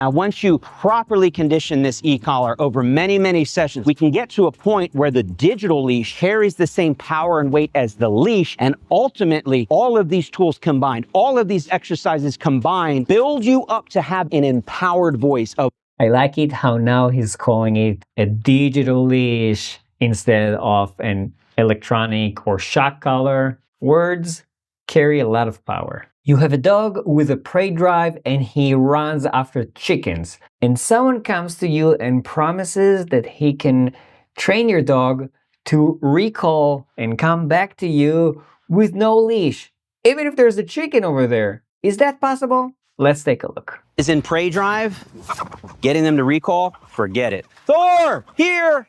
Now, once you properly condition this e-collar over many, many sessions, we can get to a point where the digital leash carries the same power and weight as the leash. And ultimately, all of these tools combined, all of these exercises combined, build you up to have an empowered voice. I like it how now he's calling it a digital leash instead of an electronic or shock collar. Words carry a lot of power. You have a dog with a prey drive and he runs after chickens, and someone comes to you and promises that he can train your dog to recall and come back to you with no leash, even if there's a chicken over there. Is that possible? Let's take a look. Is in prey drive, getting them to recall, forget it. Thor, here!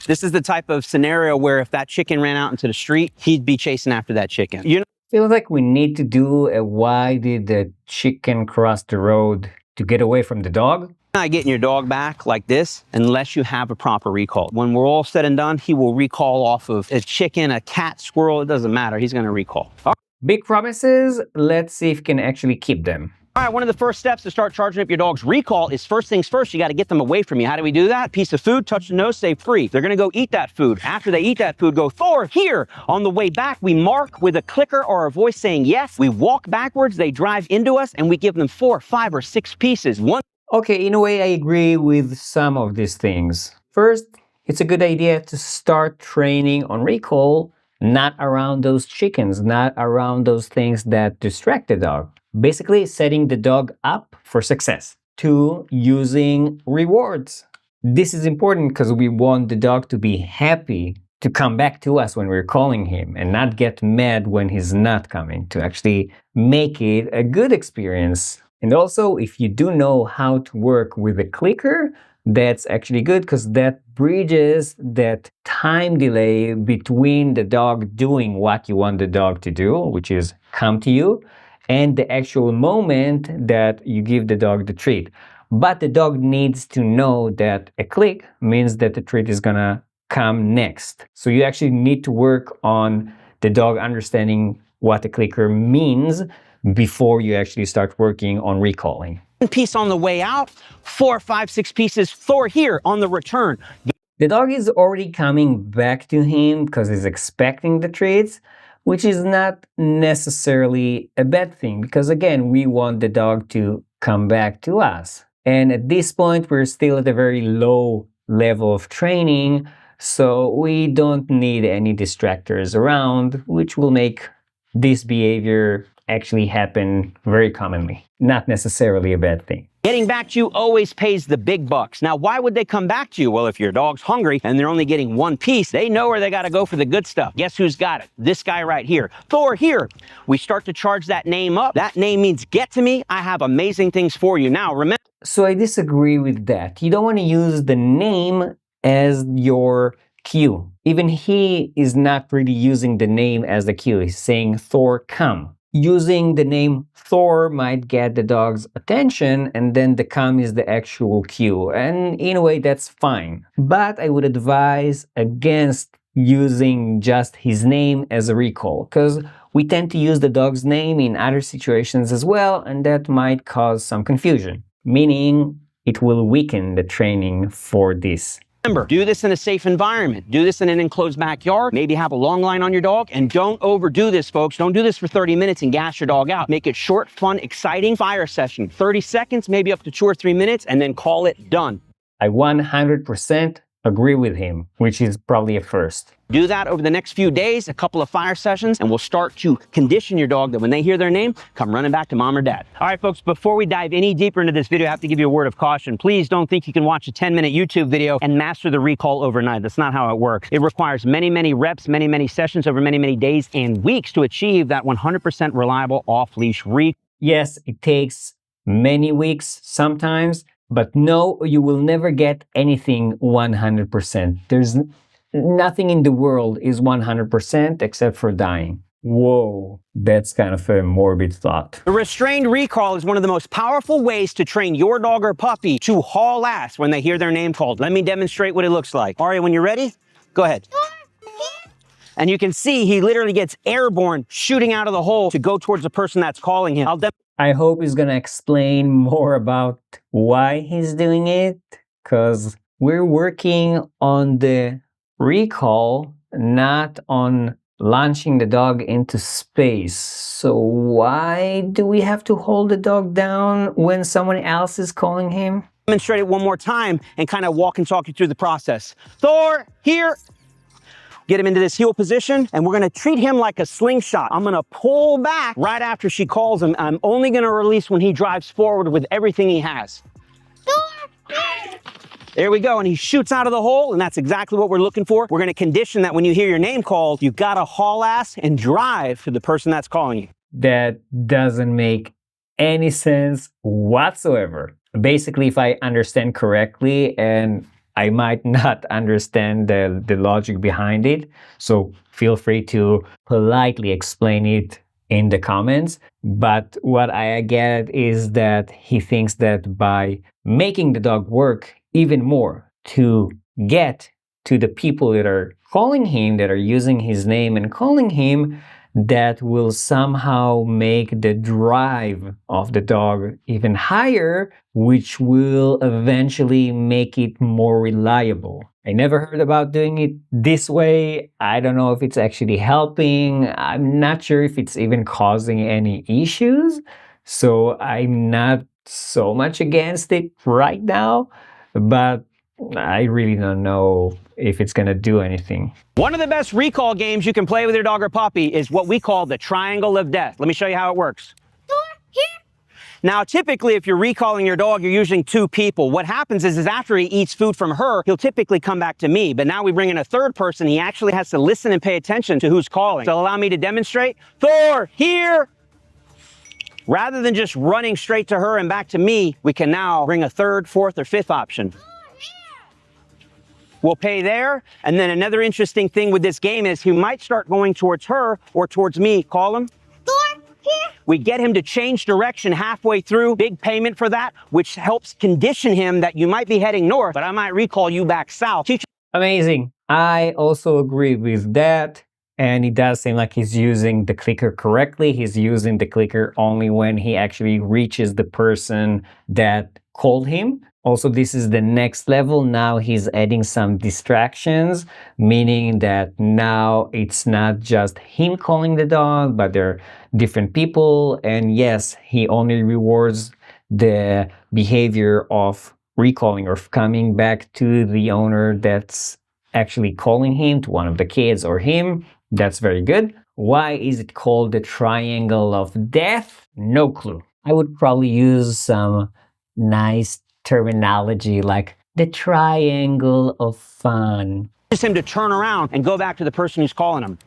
This is the type of scenario where if that chicken ran out into the street, he'd be chasing after that chicken. You know, Feels like we need to do a why did the chicken cross the road to get away from the dog? not getting your dog back like this unless you have a proper recall. When we're all said and done, he will recall off of a chicken, a cat, squirrel, it doesn't matter. He's going to recall. Big promises. Let's see if we can actually keep them. All right, one of the first steps to start charging up your dog's recall is first things first, you got to get them away from you. How do we do that? Piece of food, touch the nose, say free. They're going to go eat that food. After they eat that food, go Thor, here. On the way back, we mark with a clicker or a voice saying yes. We walk backwards, they drive into us, and we give them 4, 5, or 6 pieces. Okay, in a way, I agree with some of these things. First, it's a good idea to start training on recall, not around those chickens, not around those things that distract the dog. Basically, setting the dog up for success. 2, using rewards. This is important because we want the dog to be happy to come back to us when we're calling him and not get mad when he's not coming, to actually make it a good experience. And also, if you do know how to work with a clicker, that's actually good because that bridges that time delay between the dog doing what you want the dog to do, which is come to you, and the actual moment that you give the dog the treat. But the dog needs to know that a click means that the treat is gonna come next. So you actually need to work on the dog understanding what the clicker means before you actually start working on recalling. 1 piece on the way out, 4, 5, 6 pieces, Thor here on the return. The dog is already coming back to him because he's expecting the treats, which is not necessarily a bad thing because, again, we want the dog to come back to us. And at this point, we're still at a very low level of training, so we don't need any distractors around, which will make this behavior actually happen very commonly. Not necessarily a bad thing. Getting back to you always pays the big bucks. Now, why would they come back to you? Well, if your dog's hungry and they're only getting 1 piece, they know where they got to go for the good stuff. Guess who's got it? This guy right here. Thor, here. We start to charge that name up. That name means get to me. I have amazing things for you. Now, remember. So I disagree with that. You don't want to use the name as your cue. Even he is not really using the name as the cue. He's saying, Thor, come. Using the name Thor might get the dog's attention, and then the come is the actual cue. And in a way, that's fine. But I would advise against using just his name as a recall, because we tend to use the dog's name in other situations as well, and that might cause some confusion, meaning it will weaken the training for this. Remember, do this in a safe environment. Do this in an enclosed backyard. Maybe have a long line on your dog. And don't overdo this, folks. Don't do this for 30 minutes and gas your dog out. Make it short, fun, exciting fire session. 30 seconds, maybe up to 2 or 3 minutes, and then call it done. I 100% agree with him, which is probably a first. Do that over the next few days, a couple of fire sessions, and we'll start to condition your dog that when they hear their name, come running back to mom or dad. All right, folks, before we dive any deeper into this video, I have to give you a word of caution. Please don't think you can watch a 10-minute YouTube video and master the recall overnight. That's not how it works. It requires many, many reps, many, many sessions over many, many days and weeks to achieve that 100% reliable off-leash recall. Yes, it takes many weeks sometimes, but no, you will never get anything 100%. There's nothing in the world is 100% except for dying. Whoa, that's kind of a morbid thought. The restrained recall is one of the most powerful ways to train your dog or puppy to haul ass when they hear their name called. Let me demonstrate what it looks like. Orion, when you're ready, go ahead. And you can see he literally gets airborne, shooting out of the hole to go towards the person that's calling him. I hope he's gonna explain more about why he's doing it, because we're working on the recall, not on launching the dog into space. So why do we have to hold the dog down when someone else is calling him? Demonstrate it one more time and kind of walk and talk you through the process. Thor, here. Get him into this heel position, and we're gonna treat him like a slingshot. I'm gonna pull back right after she calls him. I'm only gonna release when he drives forward with everything he has. There we go, and he shoots out of the hole, and that's exactly what we're looking for. We're gonna condition that when you hear your name called, you gotta haul ass and drive to the person that's calling you. That doesn't make any sense whatsoever. Basically, if I understand correctly, and I might not understand the logic behind it, so feel free to politely explain it in the comments. But what I get is that he thinks that by making the dog work even more to get to the people that are calling him, that are using his name and calling him, that will somehow make the drive of the dog even higher, which will eventually make it more reliable. I never heard about doing it this way. I don't know if it's actually helping. I'm not sure if it's even causing any issues. So I'm not so much against it right now, but I really don't know if it's gonna do anything. One of the best recall games you can play with your dog or puppy is what we call the triangle of death. Let me show you how it works. Now, typically, if you're recalling your dog, you're using two people. What happens is after he eats food from her, he'll typically come back to me. But now we bring in a third person. He actually has to listen and pay attention to who's calling. So allow me to demonstrate. Thor, here. Rather than just running straight to her and back to me, we can now bring a third, fourth, or fifth option. We'll pay there. And then another interesting thing with this game is he might start going towards her or towards me. Call him. We get him to change direction halfway through, big payment for that, which helps condition him that you might be heading north, but I might recall you back south. Amazing. I also agree with that. And it does seem like he's using the clicker correctly. He's using the clicker only when he actually reaches the person that called him. Also, this is the next level. Now he's adding some distractions, meaning that now it's not just him calling the dog, but there are different people. And yes, he only rewards the behavior of recalling or coming back to the owner that's actually calling him, to one of the kids or him. That's very good. Why is it called the triangle of death? No clue. I would probably use some nice terminology like the triangle of fun. Just him to turn around and go back to the person who's calling him.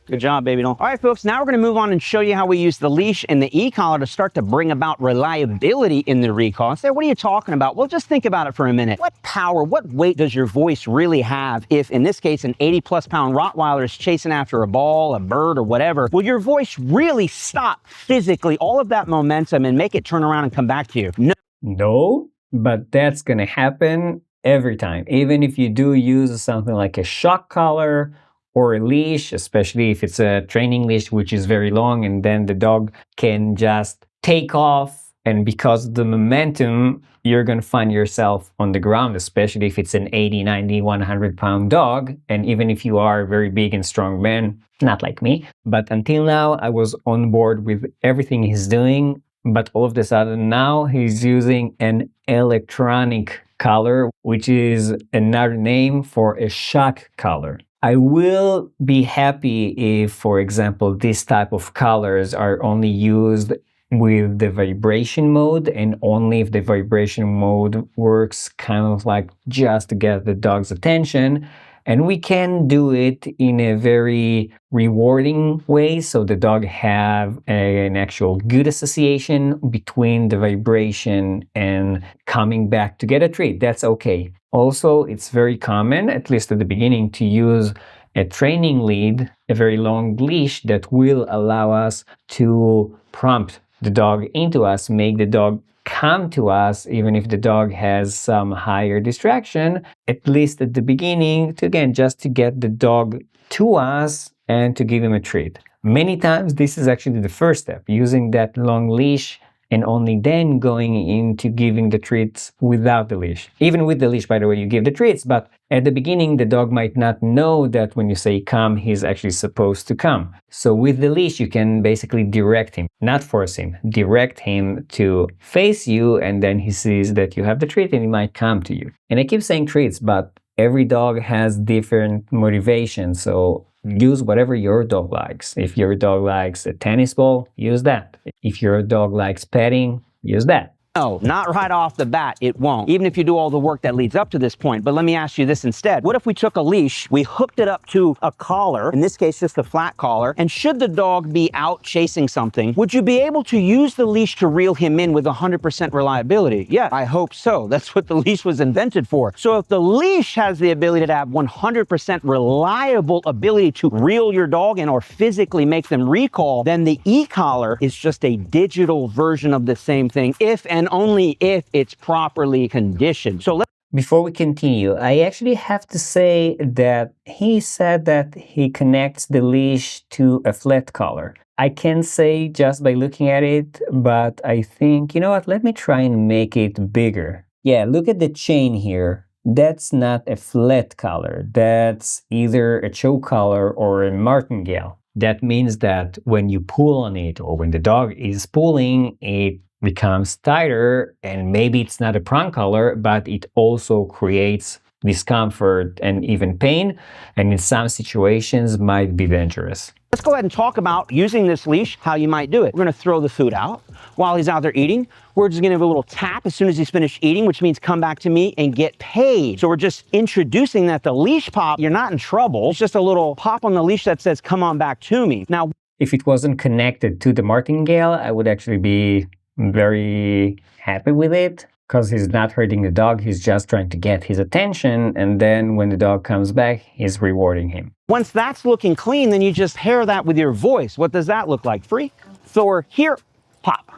Good job, baby doll. All right, folks, now we're going to move on and show you how we use the leash and the e-collar to start to bring about reliability in the recall. And say, what are you talking about? Well, just think about it for a minute. What power, what weight does your voice really have if, in this case, an 80-plus pound Rottweiler is chasing after a ball, a bird, or whatever? Will your voice really stop physically all of that momentum and make it turn around and come back to you? No, but that's going to happen every time. Even if you do use something like a shock collar or a leash, especially if it's a training leash, which is very long, and then the dog can just take off. And because of the momentum, you're going to find yourself on the ground, especially if it's an 80, 90, 100 pound dog. And even if you are a very big and strong man, not like me. But until now, I was on board with everything he's doing. But all of a sudden now he's using an electronic collar, which is another name for a shock collar. I will be happy if, for example, this type of collars are only used with the vibration mode, and only if the vibration mode works kind of like just to get the dog's attention. And we can do it in a very rewarding way, so the dog have an actual good association between the vibration and coming back to get a treat. That's okay. Also, it's very common, at least at the beginning, to use a training lead, a very long leash that will allow us to prompt the dog into us, make the dog come to us, even if the dog has some higher distraction, at least at the beginning, to again, just to get the dog to us and to give him a treat. Many times, this is actually the first step, using that long leash and only then going into giving the treats without the leash. Even with the leash, by the way, you give the treats, but at the beginning, the dog might not know that when you say come, he's actually supposed to come. So with the leash, you can basically direct him, not force him, direct him to face you, and then he sees that you have the treat and he might come to you. And I keep saying treats, but every dog has different motivations, so use whatever your dog likes. If your dog likes a tennis ball, use that. If your dog likes petting, use that. No, not right off the bat, it won't, even if you do all the work that leads up to this point. But let me ask you this instead. What if we took a leash, we hooked it up to a collar, in this case just a flat collar, and should the dog be out chasing something, would you be able to use the leash to reel him in with 100% reliability? Yeah, I hope so. That's what the leash was invented for. So if the leash has the ability to have 100% reliable ability to reel your dog in or physically make them recall, then the e-collar is just a digital version of the same thing, if and only if it's properly conditioned. So before we continue, I actually have to say that he said that he connects the leash to a flat collar. I can say just by looking at it, but I think, you know what, let me try and make it bigger. Yeah, look at the chain here. That's not a flat collar. That's either a choke collar or a martingale. That means that when you pull on it or when the dog is pulling, it becomes tighter, and maybe it's not a prong collar, but it also creates discomfort and even pain, and in some situations might be dangerous. Let's go ahead and talk about using this leash, how you might do it. We're going to throw the food out while he's out there eating. We're just going to give a little tap as soon as he's finished eating, which means come back to me and get paid. So we're just introducing that the leash pop, you're not in trouble. It's just a little pop on the leash that says, come on back to me. Now, if it wasn't connected to the martingale, I would actually be very happy with it, because he's not hurting the dog, he's just trying to get his attention, and then when the dog comes back, he's rewarding him. Once that's looking clean, then you just pair that with your voice. What does that look like? Freak, Thor, here, pop.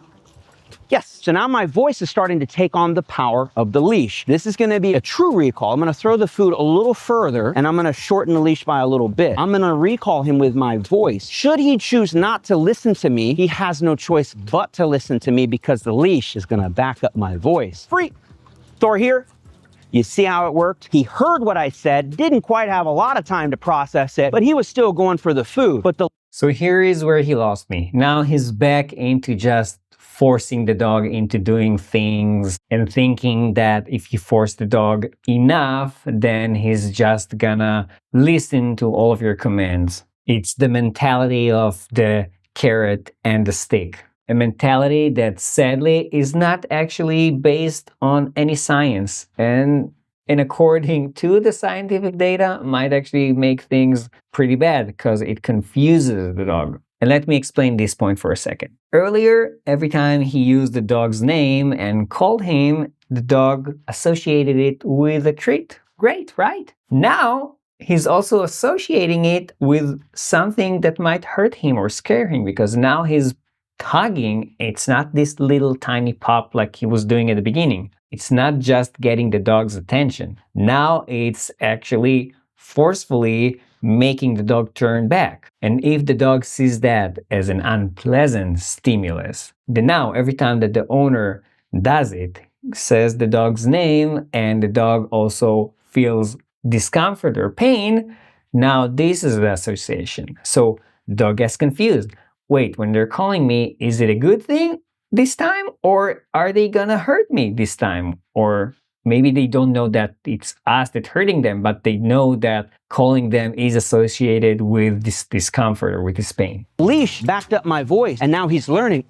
Yes, so now my voice is starting to take on the power of the leash. This is going to be a true recall. I'm going to throw the food a little further, and I'm going to shorten the leash by a little bit. I'm going to recall him with my voice. Should he choose not to listen to me, he has no choice but to listen to me, because the leash is going to back up my voice. Freak, Thor here. You see how it worked? He heard what I said, didn't quite have a lot of time to process it, but he was still going for the food. So here is where he lost me. Now he's back into just forcing the dog into doing things and thinking that if you force the dog enough, then he's just gonna listen to all of your commands. It's the mentality of the carrot and the stick. A mentality that sadly is not actually based on any science, and according to the scientific data might actually make things pretty bad because it confuses the dog. And let me explain this point for a second. Earlier, every time he used the dog's name and called him, the dog associated it with a treat. Great, right? Now, he's also associating it with something that might hurt him or scare him, because now he's hugging. It's not this little tiny pop like he was doing at the beginning. It's not just getting the dog's attention. Now it's actually forcefully making the dog turn back. And if the dog sees that as an unpleasant stimulus, then now every time that the owner does it, says the dog's name, and the dog also feels discomfort or pain, now this is the association. So the dog gets confused. Wait, when they're calling me, is it a good thing this time, or are they gonna hurt me this time? Or maybe they don't know that it's us that's hurting them, but they know that calling them is associated with this discomfort or with this pain. Leash backed up my voice, and now he's learning,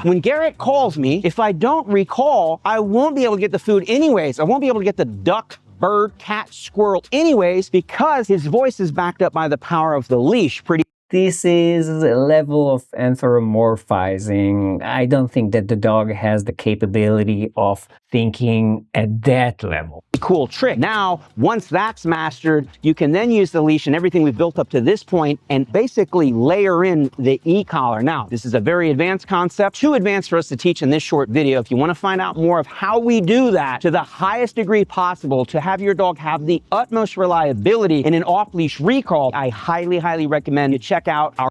when Garret calls me, if I don't recall, I won't be able to get the food anyways. I won't be able to get the duck, bird, cat, squirrel anyways, because his voice is backed up by the power of the leash. This is a level of anthropomorphizing. I don't think that the dog has the capability of thinking at that level. Cool trick. Now, once that's mastered, you can then use the leash and everything we've built up to this point and basically layer in the e-collar. Now, this is a very advanced concept, too advanced for us to teach in this short video. If you want to find out more of how we do that to the highest degree possible to have your dog have the utmost reliability in an off-leash recall, I highly, highly recommend you check out our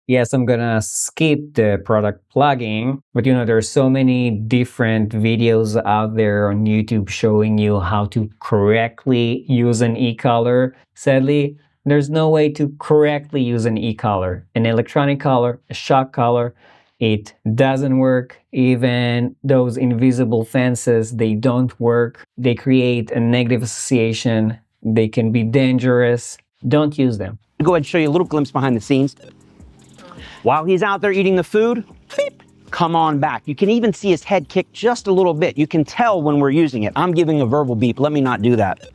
Yes, I'm gonna skip the product plugging, but there's so many different videos out there on YouTube showing you how to correctly use an e-collar. Sadly, there's no way to correctly use an e-collar, an electronic collar, a shock collar. It doesn't work. Even those invisible fences, they don't work. They create a negative association. They can be dangerous. Don't use them. Go ahead and show you a little glimpse behind the scenes. While he's out there eating the food, beep, come on back. You can even see his head kick just a little bit. You can tell when we're using it. I'm giving a verbal beep. Let me not do that.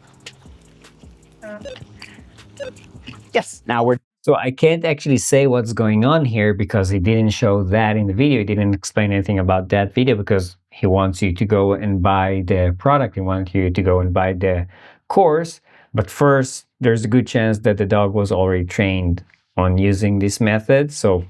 Yes, now we're... So I can't actually say what's going on here because he didn't show that in the video. He didn't explain anything about that video because he wants you to go and buy the product. He wants you to go and buy the course. But first, there's a good chance that the dog was already trained on using this method. So,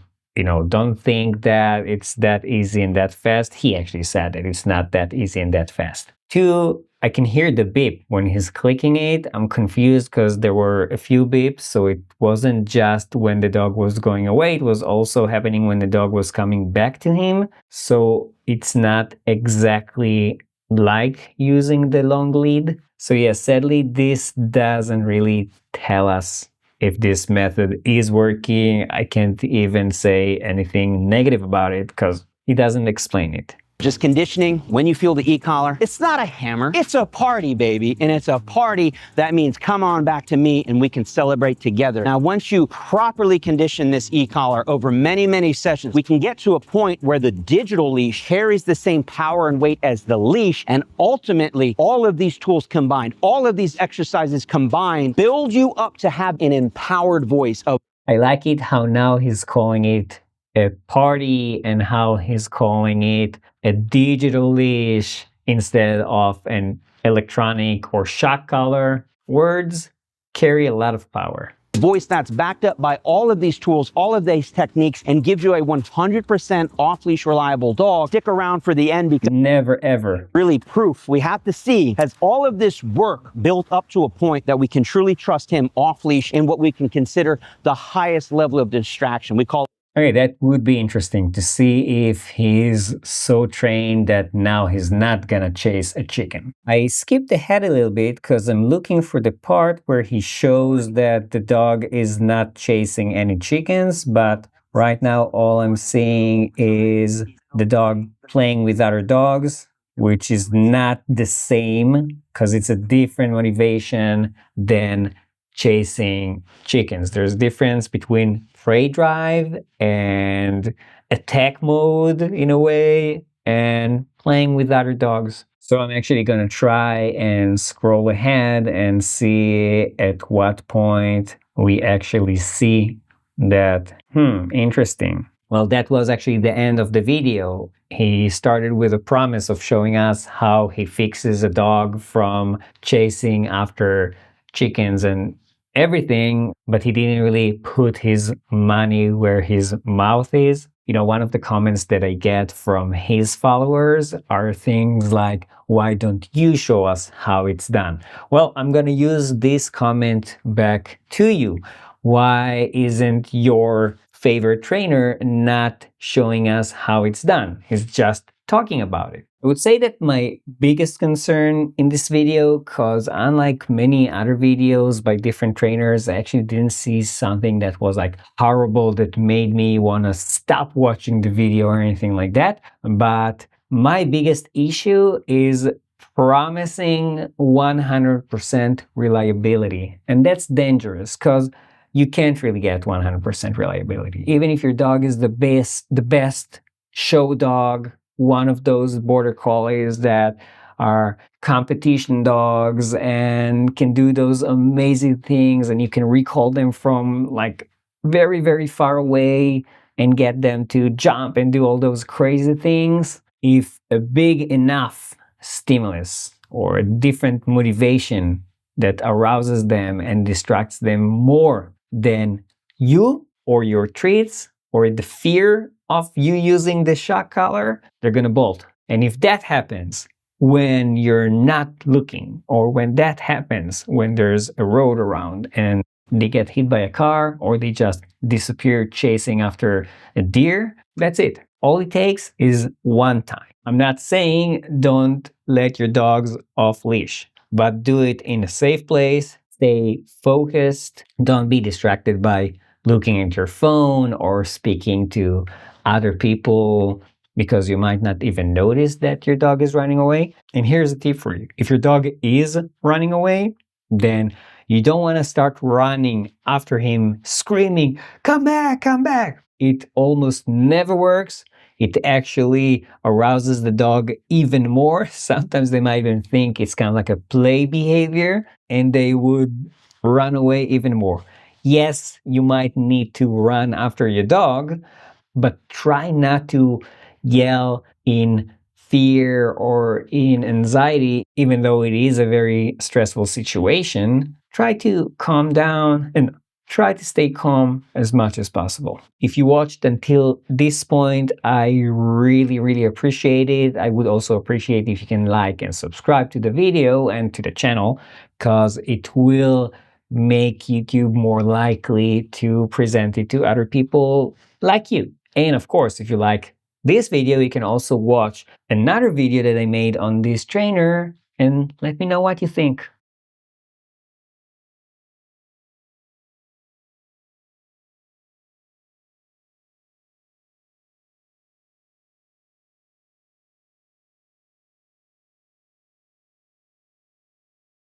don't think that it's that easy and that fast. He actually said that it's not that easy and that fast. 2, I can hear the beep when he's clicking it. I'm confused because there were a few beeps. So it wasn't just when the dog was going away. It was also happening when the dog was coming back to him. So it's not exactly like using the long lead. So yeah, sadly, this doesn't really tell us if this method is working. I can't even say anything negative about it because he doesn't explain it. Just conditioning when you feel the e-collar. It's not a hammer, it's a party, baby. And it's a party that means come on back to me and we can celebrate together. Now, once you properly condition this e-collar over many, many sessions, we can get to a point where the digital leash carries the same power and weight as the leash. And ultimately, all of these tools combined, all of these exercises combined, build you up to have an empowered voice. I like it how now he's calling it a party and how he's calling it a digital leash instead of an electronic or shock collar. Words carry a lot of power. Voice that's backed up by all of these tools, all of these techniques, and gives you a 100% off-leash reliable dog. Stick around for the end because never ever. Really proof we have to see, has all of this work built up to a point that we can truly trust him off-leash in what we can consider the highest level of distraction. We call Okay, that would be interesting to see if he's so trained that now he's not gonna chase a chicken. I skipped ahead a little bit because I'm looking for the part where he shows that the dog is not chasing any chickens, but right now all I'm seeing is the dog playing with other dogs, which is not the same because it's a different motivation than chasing chickens. There's a difference between prey drive and attack mode in a way and playing with other dogs. So I'm actually going to try and scroll ahead and see at what point we actually see that. Interesting. Well, that was actually the end of the video. He started with a promise of showing us how he fixes a dog from chasing after chickens and everything, but he didn't really put his money where his mouth is. One of the comments that I get from his followers are things like, why don't you show us how it's done? Well, I'm going to use this comment back to you. Why isn't your favorite trainer not showing us how it's done? He's just talking about it. I would say that my biggest concern in this video, because unlike many other videos by different trainers, I actually didn't see something that was like horrible that made me want to stop watching the video or anything like that. But my biggest issue is promising 100% reliability. And that's dangerous because you can't really get 100% reliability. Even if your dog is the best show dog, one of those border collies that are competition dogs and can do those amazing things, and you can recall them from like very, very far away and get them to jump and do all those crazy things. If a big enough stimulus or a different motivation that arouses them and distracts them more than you or your treats or the fear of you using the shock collar, they're gonna bolt. And if that happens when you're not looking, or when that happens when there's a road around and they get hit by a car or they just disappear chasing after a deer, that's it. All it takes is one time. I'm not saying don't let your dogs off leash, but do it in a safe place. Stay focused. Don't be distracted by looking at your phone or speaking to other people because you might not even notice that your dog is running away. And here's a tip for you. If your dog is running away, then you don't want to start running after him, screaming, "Come back, come back." It almost never works. It actually arouses the dog even more. Sometimes they might even think it's kind of like a play behavior and they would run away even more. Yes, you might need to run after your dog, but try not to yell in fear or in anxiety, even though it is a very stressful situation. Try to calm down and try to stay calm as much as possible. If you watched until this point, I really appreciate it. I would also appreciate if you can like and subscribe to the video and to the channel, because it will make YouTube more likely to present it to other people like you. And of course, if you like this video, you can also watch another video that I made on this trainer and let me know what you think.